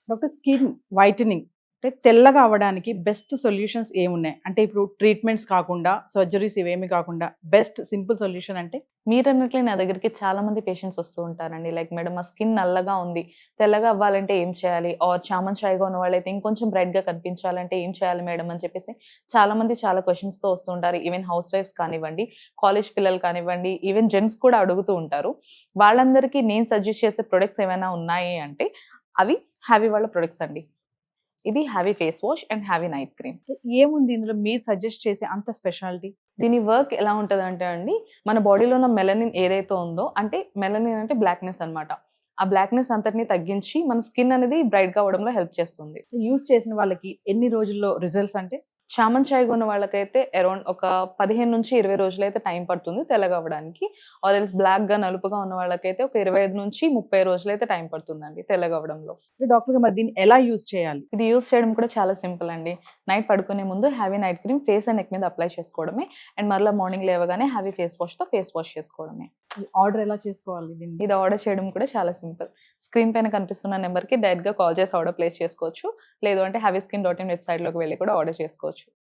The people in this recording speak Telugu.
డాక్టర్ స్కిన్ వైటనింగ్ అంటే తెల్లగా అవ్వడానికి బెస్ట్ సొల్యూషన్స్ ఏమున్నాయి? అంటే ఇప్పుడు ట్రీట్మెంట్స్ కాకుండా, సర్జరీస్ ఇవేమి కాకుండా బెస్ట్ సింపుల్ సొల్యూషన్ అంటే? మీరన్నట్లే నా దగ్గరికి చాలా మంది పేషెంట్స్ వస్తూ ఉంటారండి. లైక్ మేడం మా స్కిన్ నల్లగా ఉంది. తెల్లగా అవ్వాలంటే ఏం చేయాలి? ఆర్ చామన్ చాయగా ఉన్న వాళ్ళైతే ఇంకొంచెం బ్రైట్‌గా కనిపించాలంటే ఏం చేయాలి మేడం అని చెప్పేసి చాలా మంది చాలా క్వెషన్స్‌తో వస్తూ ఉంటారు. ఈవెన్ హౌస్ వైఫ్స్ కానివ్వండి, కాలేజ్ పిల్లలు కానివ్వండి, ఈవెన్ జెంట్స్ కూడా అడుగుతూ ఉంటారు. వాళ్ళందరికీ నేను సజెస్ట్ చేసే ప్రొడక్ట్స్ ఏమైనా ఉన్నాయి అంటే అవి హావీ వాళ్ళ ప్రొడక్ట్స్ అండి. ఇది Havi face wash and Havi night cream. ఏముంది ఇందులో మీరు సజెస్ట్ చేసే అంత స్పెషాలిటీ? దీని వర్క్ ఎలా ఉంటదంటే అండి, మన బాడీలో ఉన్న మెలనిన్ ఏదైతే ఉందో అంటే మెలనిన్ అంటే బ్లాక్‌నెస్ అన్నమాట. ఆ బ్లాక్‌నెస్ అంతటిని తగ్గించి మన స్కిన్ అనేది బ్రైట్‌గా అవ్వడంలో హెల్ప్ చేస్తుంది. యూజ్ చేసిన వాళ్ళకి ఎన్ని రోజుల్లో రిజల్ట్స్ అంటే? చామన్ చాయగా ఉన్న వాళ్ళకైతే అరౌండ్ ఒక 15-20 రోజులైతే టైం పడుతుంది తెల్లగా అవ్వడానికి. ఆర్ ఎల్స్ బ్లాక్‌గా, నలుపుగా ఉన్న వాళ్ళకైతే ఒక 25-30 రోజులైతే టైం పడుతుందండి తెల్లగా అవ్వడంలో. డాక్టర్ గారు మరి దీన్ని ఎలా యూజ్ చేయాలి? ఇది యూజ్ చేయడం కూడా చాలా సింపుల్ అండి. నైట్ పడుకునే ముందు Havi night cream face and neck మీద అప్లై చేసుకోవడమే. అండ్ మరలా మార్నింగ్ లేవగానే హావీ ఫేస్ వాష్‌తో ఫేస్ వాష్ చేసుకోవడమే. ఆర్డర్ ఎలా చేసుకోవాలి దీన్ని? ఇది ఆర్డర్ చేయడం కూడా చాలా సింపుల్. స్క్రీన్ పైన కనిపిస్తున్న నంబర్‌కి డైరెక్ట్‌గా కాల్ చేసి ఆర్డర్ ప్లేస్ చేసుకోవచ్చు. లేదు అంటే haveyskin.in వెబ్‌సైట్‌లోకి వెళ్లి కూడా ఆర్డర్ చేసుకోవచ్చు.